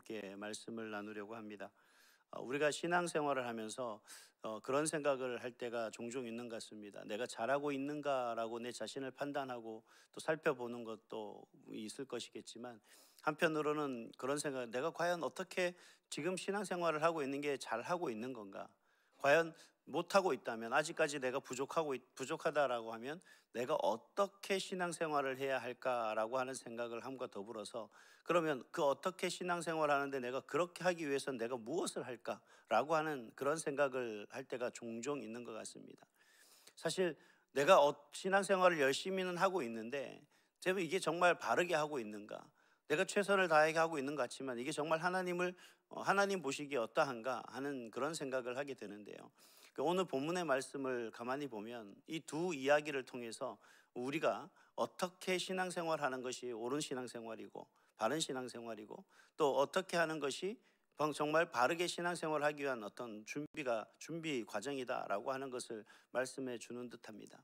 함께 말씀을 나누려고 합니다. 우리가 신앙생활을 하면서 그런 생각을 할 때가 종종 있는 것 같습니다. 내가 잘하고 있는가라고 내 자신을 판단하고 또 살펴보는 것도 있을 것이겠지만, 한편으로는 그런 생각, 내가 과연 어떻게 지금 신앙생활을 하고 있는 게 잘하고 있는 건가? 과연 못하고 있다면, 아직까지 내가 부족하다라고 하면 내가 어떻게 신앙생활을 해야 할까라고 하는 생각을 함과 더불어서, 그러면 그 어떻게 신앙생활을 하는데 내가 그렇게 하기 위해서는 내가 무엇을 할까라고 하는 그런 생각을 할 때가 종종 있는 것 같습니다. 사실 내가 신앙생활을 열심히는 하고 있는데 제가 이게 정말 바르게 하고 있는가, 내가 최선을 다해 하고 있는 것 같지만 이게 정말 하나님 보시기에 어떠한가 하는 그런 생각을 하게 되는데요. 오늘 본문의 말씀을 가만히 보면 이 두 이야기를 통해서 우리가 어떻게 신앙생활하는 것이 옳은 신앙생활이고 바른 신앙생활이고, 또 어떻게 하는 것이 정말 바르게 신앙생활을 하기 위한 어떤 준비 과정이다라고 하는 것을 말씀해 주는 듯합니다.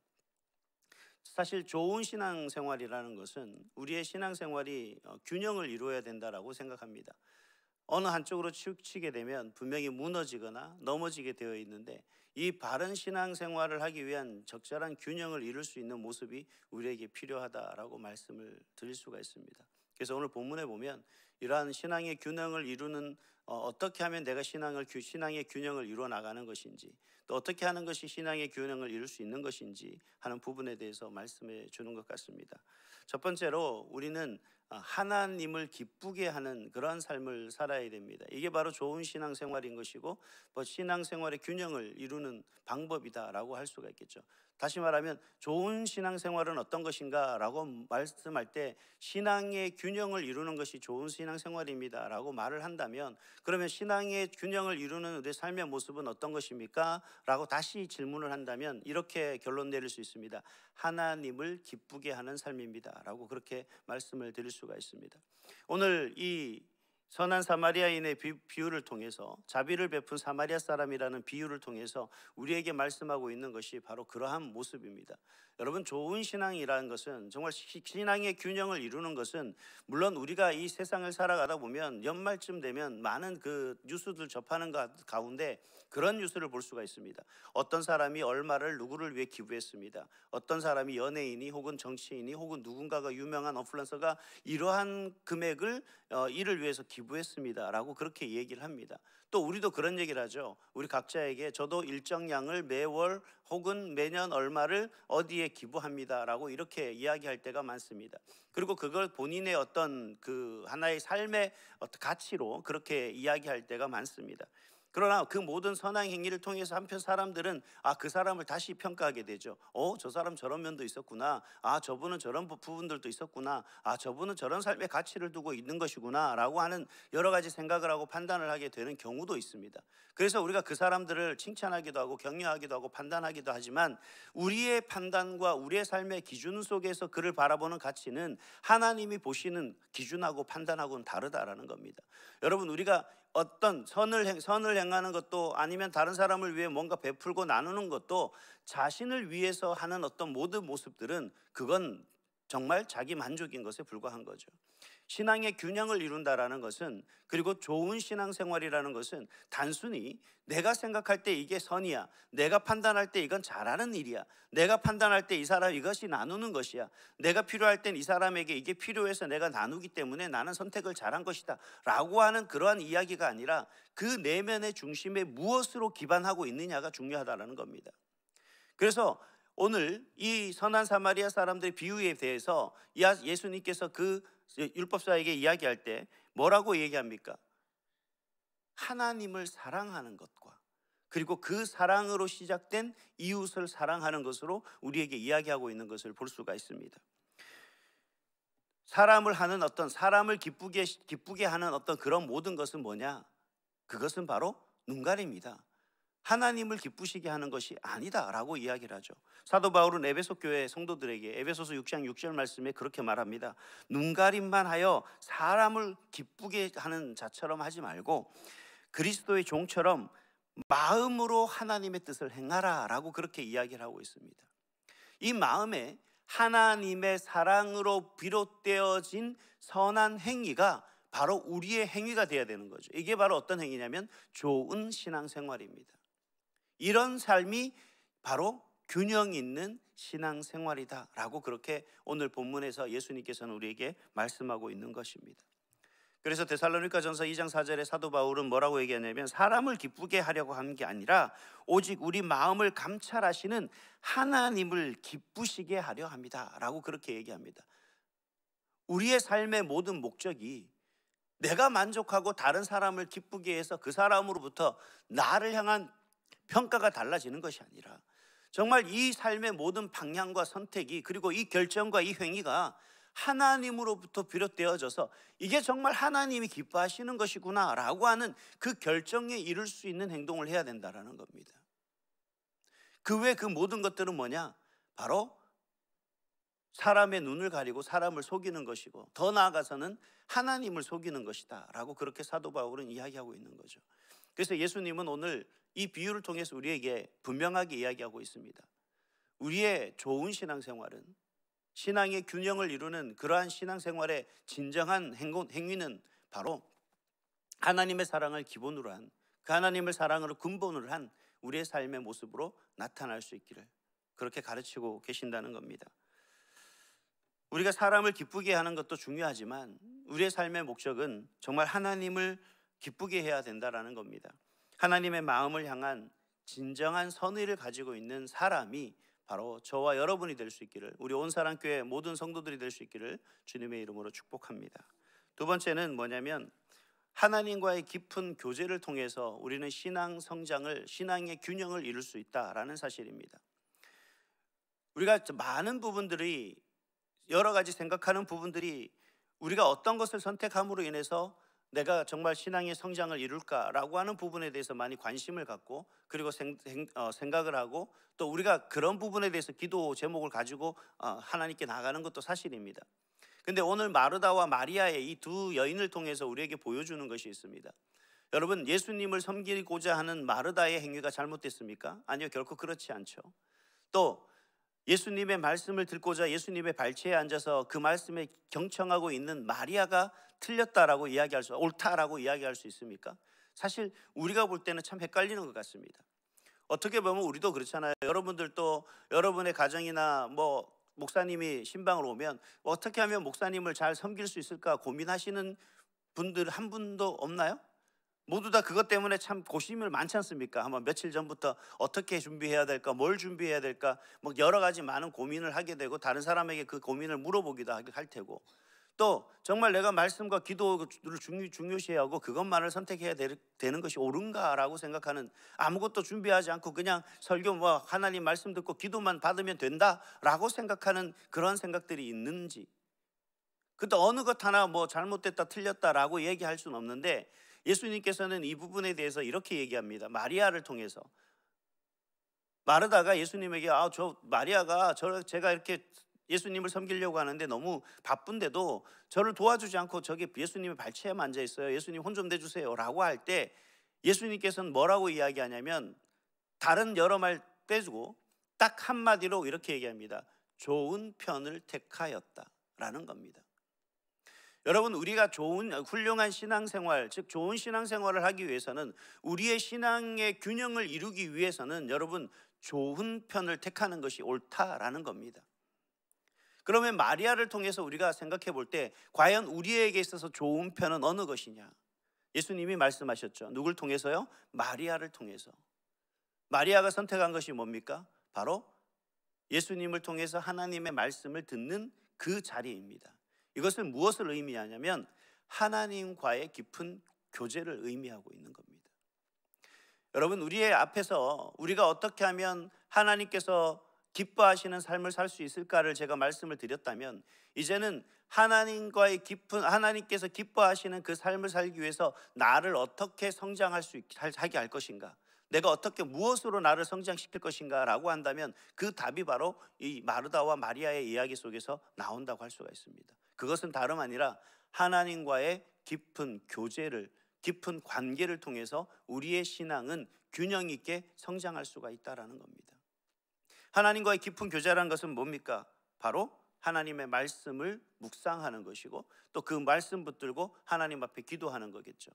사실 좋은 신앙생활이라는 것은 우리의 신앙생활이 균형을 이루어야 된다라고 생각합니다. 어느 한쪽으로 치우치게 되면 분명히 무너지거나 넘어지게 되어 있는데, 이 바른 신앙생활을 하기 위한 적절한 균형을 이룰 수 있는 모습이 우리에게 필요하다라고 말씀을 드릴 수가 있습니다. 그래서 오늘 본문에 보면 이러한 신앙의 균형을 이루는, 어떻게 하면 내가 신앙의 균형을 이루어 나가는 것인지, 또 어떻게 하는 것이 신앙의 균형을 이룰 수 있는 것인지 하는 부분에 대해서 말씀해 주는 것 같습니다. 첫 번째로 우리는 하나님을 기쁘게 하는 그러한 삶을 살아야 됩니다. 이게 바로 좋은 신앙생활인 것이고 신앙생활의 균형을 이루는 방법이다라고 할 수가 있겠죠. 다시 말하면 좋은 신앙생활은 어떤 것인가 라고 말씀할 때 신앙의 균형을 이루는 것이 좋은 신앙생활입니다 라고 말을 한다면, 그러면 신앙의 균형을 이루는 우리의 삶의 모습은 어떤 것입니까? 라고 다시 질문을 한다면 이렇게 결론 내릴 수 있습니다. 하나님을 기쁘게 하는 삶입니다 라고 그렇게 말씀을 드릴 수가 있습니다. 오늘 이 선한 사마리아인의 비유를 통해서, 자비를 베푼 사마리아 사람이라는 비유를 통해서 우리에게 말씀하고 있는 것이 바로 그러한 모습입니다. 여러분, 좋은 신앙이라는 것은, 정말 신앙의 균형을 이루는 것은, 물론 우리가 이 세상을 살아가다 보면 연말쯤 되면 많은 그 뉴스들 접하는 가운데 그런 뉴스를 볼 수가 있습니다. 어떤 사람이 얼마를 누구를 위해 기부했습니다. 어떤 사람이 연예인이 혹은 정치인이 혹은 누군가가 유명한 인플루언서가 이러한 금액을 이를 위해서 기부했습니다 라고 그렇게 얘기를 합니다. 또 우리도 그런 얘기를 하죠. 우리 각자에게 저도 일정 양을 매월 혹은 매년 얼마를 어디에 기부합니다 라고 이렇게 이야기할 때가 많습니다. 그리고 그걸 본인의 어떤 그 하나의 삶의 어떤 가치로 그렇게 이야기할 때가 많습니다. 그러나 그 모든 선한 행위를 통해서 한편 사람들은 그 사람을 다시 평가하게 되죠. 저 사람 저런 면도 있었구나. 저분은 저런 부분들도 있었구나. 저분은 저런 삶의 가치를 두고 있는 것이구나 라고 하는 여러 가지 생각을 하고 판단을 하게 되는 경우도 있습니다. 그래서 우리가 그 사람들을 칭찬하기도 하고 격려하기도 하고 판단하기도 하지만, 우리의 판단과 우리의 삶의 기준 속에서 그를 바라보는 가치는 하나님이 보시는 기준하고 판단하고는 다르다라는 겁니다. 여러분, 우리가 어떤 선을 행하는 것도, 아니면 다른 사람을 위해 뭔가 베풀고 나누는 것도, 자신을 위해서 하는 어떤 모든 모습들은 그건 정말 자기 만족인 것에 불과한 거죠. 신앙의 균형을 이룬다라는 것은, 그리고 좋은 신앙생활이라는 것은 단순히 내가 생각할 때 이게 선이야, 내가 판단할 때 이건 잘하는 일이야, 내가 판단할 때 이 사람 이것이 나누는 것이야, 내가 필요할 땐 이 사람에게 이게 필요해서 내가 나누기 때문에 나는 선택을 잘한 것이다 라고 하는 그러한 이야기가 아니라, 그 내면의 중심에 무엇으로 기반하고 있느냐가 중요하다는 겁니다. 그래서 오늘 이 선한 사마리아 사람들의 비유에 대해서 예수님께서 그 율법사에게 이야기할 때 뭐라고 얘기합니까? 하나님을 사랑하는 것과, 그리고 그 사랑으로 시작된 이웃을 사랑하는 것으로 우리에게 이야기하고 있는 것을 볼 수가 있습니다. 사람을 기쁘게 하는 어떤 그런 모든 것은 뭐냐? 그것은 바로 눈가림이다. 하나님을 기쁘시게 하는 것이 아니다라고 이야기를 하죠. 사도 바울은 에베소 교회 성도들에게 에베소서 6장 6절 말씀에 그렇게 말합니다. 눈가림만 하여 사람을 기쁘게 하는 자처럼 하지 말고 그리스도의 종처럼 마음으로 하나님의 뜻을 행하라 라고 그렇게 이야기를 하고 있습니다. 이 마음에 하나님의 사랑으로 비롯되어진 선한 행위가 바로 우리의 행위가 되어야 되는 거죠. 이게 바로 어떤 행위냐면 좋은 신앙생활입니다. 이런 삶이 바로 균형 있는 신앙생활이다라고 그렇게 오늘 본문에서 예수님께서는 우리에게 말씀하고 있는 것입니다. 그래서 데살로니가전서 2장 4절에 사도 바울은 뭐라고 얘기하냐면 사람을 기쁘게 하려고 하는 게 아니라 오직 우리 마음을 감찰하시는 하나님을 기쁘시게 하려 합니다라고 그렇게 얘기합니다. 우리의 삶의 모든 목적이 내가 만족하고 다른 사람을 기쁘게 해서 그 사람으로부터 나를 향한 평가가 달라지는 것이 아니라 정말 이 삶의 모든 방향과 선택이, 그리고 이 결정과 이 행위가 하나님으로부터 비롯되어져서 이게 정말 하나님이 기뻐하시는 것이구나 라고 하는 그 결정에 이를 수 있는 행동을 해야 된다는 겁니다. 그 외 그 모든 것들은 뭐냐? 바로 사람의 눈을 가리고 사람을 속이는 것이고 더 나아가서는 하나님을 속이는 것이다 라고 그렇게 사도 바울은 이야기하고 있는 거죠. 그래서 예수님은 오늘 이 비유를 통해서 우리에게 분명하게 이야기하고 있습니다. 우리의 좋은 신앙생활은, 신앙의 균형을 이루는 그러한 신앙생활의 진정한 행위는 바로 하나님의 사랑을 기본으로 한, 그 하나님의 사랑으로 근본으로 한 우리의 삶의 모습으로 나타날 수 있기를 그렇게 가르치고 계신다는 겁니다. 우리가 사람을 기쁘게 하는 것도 중요하지만 우리의 삶의 목적은 정말 하나님을 기쁘게 해야 된다는 겁니다. 하나님의 마음을 향한 진정한 선의를 가지고 있는 사람이 바로 저와 여러분이 될 수 있기를, 우리 온사랑교회 모든 성도들이 될 수 있기를 주님의 이름으로 축복합니다. 두 번째는 뭐냐면 하나님과의 깊은 교제를 통해서 우리는 신앙 성장을, 신앙의 균형을 이룰 수 있다라는 사실입니다. 우리가 많은 부분들이, 여러 가지 생각하는 부분들이 우리가 어떤 것을 선택함으로 인해서 내가 정말 신앙의 성장을 이룰까라고 하는 부분에 대해서 많이 관심을 갖고, 그리고 생각을 하고, 또 우리가 그런 부분에 대해서 기도 제목을 가지고 하나님께 나가는 것도 사실입니다. 근데 오늘 마르다와 마리아의 이 두 여인을 통해서 우리에게 보여주는 것이 있습니다. 여러분, 예수님을 섬기고자 하는 마르다의 행위가 잘못됐습니까? 아니요, 결코 그렇지 않죠. 또 예수님의 말씀을 듣고자 예수님의 발치에 앉아서 그 말씀에 경청하고 있는 마리아가 틀렸다라고 이야기할 수, 옳다라고 이야기할 수 있습니까? 사실 우리가 볼 때는 참 헷갈리는 것 같습니다. 어떻게 보면 우리도 그렇잖아요. 여러분들도 여러분의 가정이나 목사님이 신방을 오면 어떻게 하면 목사님을 잘 섬길 수 있을까 고민하시는 분들 한 분도 없나요? 모두 다 그것 때문에 참 고심을 많지 않습니까? 한번 며칠 전부터 어떻게 준비해야 될까, 뭘 준비해야 될까, 여러 가지 많은 고민을 하게 되고, 다른 사람에게 그 고민을 물어보기도 할 테고, 또 정말 내가 말씀과 기도를 중요시하고 그것만을 선택해야 되는 것이 옳은가라고 생각하는, 아무것도 준비하지 않고 그냥 설교 하나님 말씀 듣고 기도만 받으면 된다라고 생각하는 그런 생각들이 있는지, 근데 어느 것 하나 잘못됐다 틀렸다라고 얘기할 수는 없는데, 예수님께서는 이 부분에 대해서 이렇게 얘기합니다. 마리아를 통해서. 마르다가 예수님에게 마리아가 제가 이렇게 예수님을 섬기려고 하는데 너무 바쁜데도 저를 도와주지 않고 저기 예수님의 발치에만 앉아 있어요. 예수님 혼 좀 내주세요 라고 할 때 예수님께서는 뭐라고 이야기하냐면 다른 여러 말 빼주고 딱 한마디로 이렇게 얘기합니다. 좋은 편을 택하였다라는 겁니다. 여러분, 우리가 훌륭한 신앙생활, 즉 좋은 신앙생활을 하기 위해서는, 우리의 신앙의 균형을 이루기 위해서는 여러분 좋은 편을 택하는 것이 옳다라는 겁니다. 그러면 마리아를 통해서 우리가 생각해 볼 때 과연 우리에게 있어서 좋은 편은 어느 것이냐? 예수님이 말씀하셨죠. 누굴 통해서요? 마리아를 통해서. 마리아가 선택한 것이 뭡니까? 바로 예수님을 통해서 하나님의 말씀을 듣는 그 자리입니다. 이것은 무엇을 의미하냐면 하나님과의 깊은 교제를 의미하고 있는 겁니다. 여러분, 우리의 앞에서 우리가 어떻게 하면 하나님께서 기뻐하시는 삶을 살 수 있을까를 제가 말씀을 드렸다면, 이제는 하나님께서 기뻐하시는 그 삶을 살기 위해서 나를 어떻게 성장할 수 하게 할 것인가, 내가 어떻게 무엇으로 나를 성장시킬 것인가 라고 한다면 그 답이 바로 이 마르다와 마리아의 이야기 속에서 나온다고 할 수가 있습니다. 그것은 다름 아니라 하나님과의 깊은 교제를, 깊은 관계를 통해서 우리의 신앙은 균형 있게 성장할 수가 있다는 겁니다. 하나님과의 깊은 교제라는 것은 뭡니까? 바로 하나님의 말씀을 묵상하는 것이고 또 그 말씀 붙들고 하나님 앞에 기도하는 거겠죠.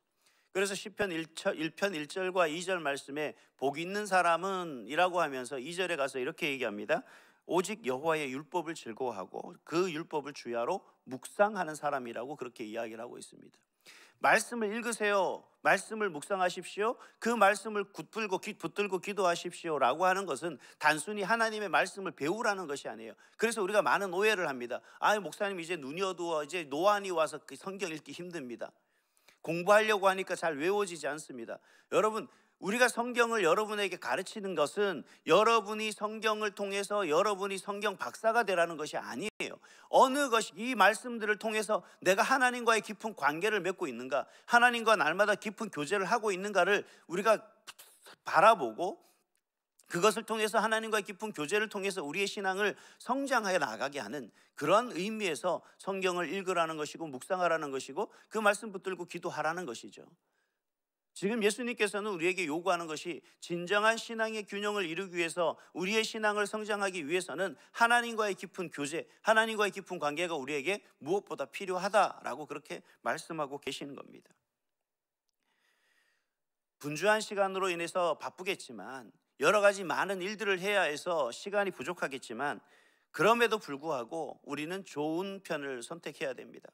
그래서 시편 1편 1절과 2절 말씀에 복 있는 사람은 이라고 하면서 2절에 가서 이렇게 얘기합니다. 오직 여호와의 율법을 즐거워하고 그 율법을 주야로 묵상하는 사람이라고 그렇게 이야기를 하고 있습니다. 말씀을 읽으세요. 말씀을 묵상하십시오. 그 말씀을 붙들고 기도하십시오 라고 하는 것은 단순히 하나님의 말씀을 배우라는 것이 아니에요. 그래서 우리가 많은 오해를 합니다. 목사님 이제 눈이 어두워, 이제 노안이 와서 그 성경 읽기 힘듭니다. 공부하려고 하니까 잘 외워지지 않습니다. 여러분, 우리가 성경을 여러분에게 가르치는 것은 여러분이 성경을 통해서 여러분이 성경 박사가 되라는 것이 아니에요. 어느 것이 이 말씀들을 통해서 내가 하나님과의 깊은 관계를 맺고 있는가, 하나님과 날마다 깊은 교제를 하고 있는가를 우리가 바라보고 그것을 통해서 하나님과의 깊은 교제를 통해서 우리의 신앙을 성장하여 나가게 하는 그런 의미에서 성경을 읽으라는 것이고 묵상하라는 것이고 그 말씀 붙들고 기도하라는 것이죠. 지금 예수님께서는 우리에게 요구하는 것이 진정한 신앙의 균형을 이루기 위해서 우리의 신앙을 성장하기 위해서는 하나님과의 깊은 교제, 하나님과의 깊은 관계가 우리에게 무엇보다 필요하다라고 그렇게 말씀하고 계시는 겁니다. 분주한 시간으로 인해서 바쁘겠지만 여러 가지 많은 일들을 해야 해서 시간이 부족하겠지만 그럼에도 불구하고 우리는 좋은 편을 선택해야 됩니다.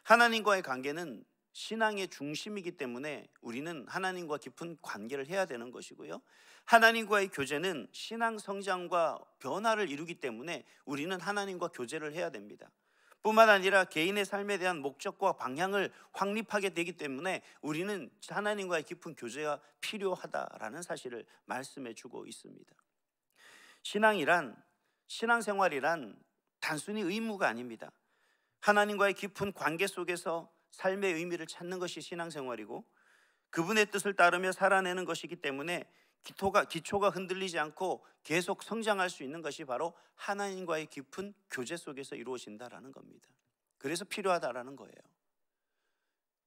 하나님과의 관계는 신앙의 중심이기 때문에 우리는 하나님과 깊은 관계를 해야 되는 것이고요. 하나님과의 교제는 신앙 성장과 변화를 이루기 때문에 우리는 하나님과 교제를 해야 됩니다. 뿐만 아니라 개인의 삶에 대한 목적과 방향을 확립하게 되기 때문에 우리는 하나님과의 깊은 교제가 필요하다라는 사실을 말씀해 주고 있습니다. 신앙생활이란 단순히 의무가 아닙니다. 하나님과의 깊은 관계 속에서 삶의 의미를 찾는 것이 신앙생활이고 그분의 뜻을 따르며 살아내는 것이기 때문에 기초가 흔들리지 않고 계속 성장할 수 있는 것이 바로 하나님과의 깊은 교제 속에서 이루어진다라는 겁니다. 그래서 필요하다라는 거예요.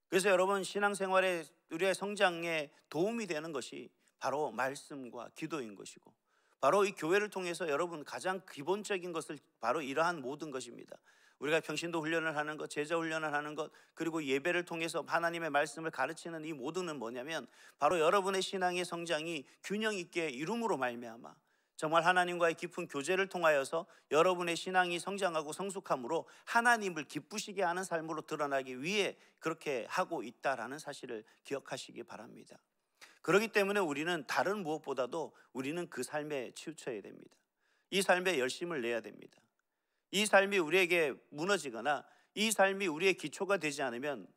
그래서 여러분, 신앙생활에 우리의 성장에 도움이 되는 것이 바로 말씀과 기도인 것이고 바로 이 교회를 통해서 여러분 가장 기본적인 것을 바로 이러한 모든 것입니다. 우리가 평신도 훈련을 하는 것, 제자 훈련을 하는 것, 그리고 예배를 통해서 하나님의 말씀을 가르치는 이 모든은 뭐냐면 바로 여러분의 신앙의 성장이 균형 있게 이룸으로 말미암아 정말 하나님과의 깊은 교제를 통하여서 여러분의 신앙이 성장하고 성숙함으로 하나님을 기쁘시게 하는 삶으로 드러나기 위해 그렇게 하고 있다라는 사실을 기억하시기 바랍니다. 그렇기 때문에 우리는 다른 무엇보다도 우리는 그 삶에 치우쳐야 됩니다. 이 삶에 열심을 내야 됩니다. 이 삶이 우리에게 무너지거나 이 삶이 우리의 기초가 되지 않으면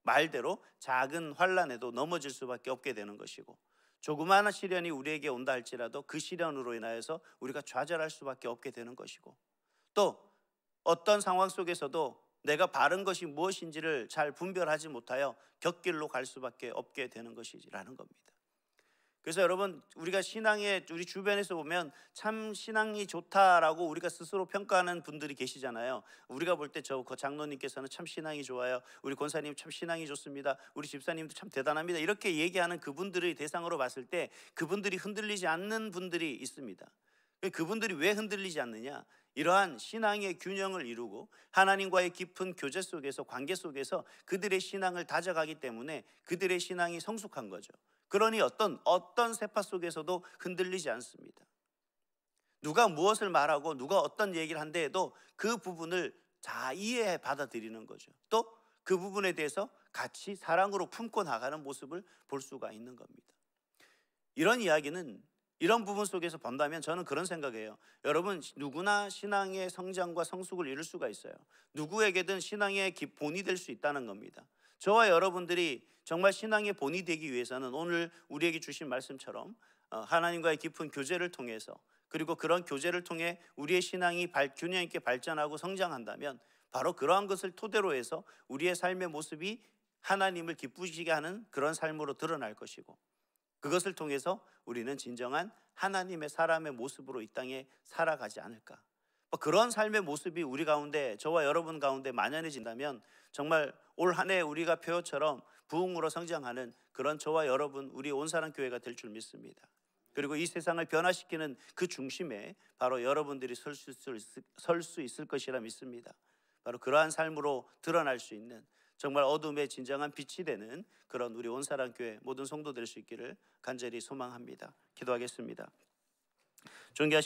말대로 작은 환난에도 넘어질 수밖에 없게 되는 것이고 조그마한 시련이 우리에게 온다 할지라도 그 시련으로 인하여서 우리가 좌절할 수밖에 없게 되는 것이고 또 어떤 상황 속에서도 내가 바른 것이 무엇인지를 잘 분별하지 못하여 곁길로 갈 수밖에 없게 되는 것이라는 겁니다. 그래서 여러분, 우리가 우리 주변에서 보면 참 신앙이 좋다라고 우리가 스스로 평가하는 분들이 계시잖아요. 우리가 볼 때 저 장로님께서는 참 신앙이 좋아요. 우리 권사님 참 신앙이 좋습니다. 우리 집사님도 참 대단합니다. 이렇게 얘기하는 그분들의 대상으로 봤을 때 그분들이 흔들리지 않는 분들이 있습니다. 그분들이 왜 흔들리지 않느냐? 이러한 신앙의 균형을 이루고 하나님과의 깊은 교제 속에서 관계 속에서 그들의 신앙을 다져가기 때문에 그들의 신앙이 성숙한 거죠. 그러니 어떤 세파 속에서도 흔들리지 않습니다. 누가 무엇을 말하고 누가 어떤 얘기를 한다 해도 그 부분을 다 이해해 받아들이는 거죠. 또 그 부분에 대해서 같이 사랑으로 품고 나가는 모습을 볼 수가 있는 겁니다. 이런 부분 속에서 본다면 저는 그런 생각이에요. 여러분, 누구나 신앙의 성장과 성숙을 이룰 수가 있어요. 누구에게든 신앙의 본이 될 수 있다는 겁니다. 저와 여러분들이 정말 신앙의 본이 되기 위해서는 오늘 우리에게 주신 말씀처럼 하나님과의 깊은 교제를 통해서 그리고 그런 교제를 통해 우리의 신앙이 균형 있게 발전하고 성장한다면 바로 그러한 것을 토대로 해서 우리의 삶의 모습이 하나님을 기쁘시게 하는 그런 삶으로 드러날 것이고 그것을 통해서 우리는 진정한 하나님의 사람의 모습으로 이 땅에 살아가지 않을까. 그런 삶의 모습이 우리 가운데, 저와 여러분 가운데 만연해진다면 정말 올 한 해 우리가 표처럼 부흥으로 성장하는 그런 저와 여러분, 우리 온사랑교회가 될 줄 믿습니다. 그리고 이 세상을 변화시키는 그 중심에 바로 여러분들이 설 수 있을 것이라 믿습니다. 바로 그러한 삶으로 드러날 수 있는 정말 어둠의 진정한 빛이 되는 그런 우리 온사랑교회 모든 성도 될 수 있기를 간절히 소망합니다. 기도하겠습니다. 존귀하신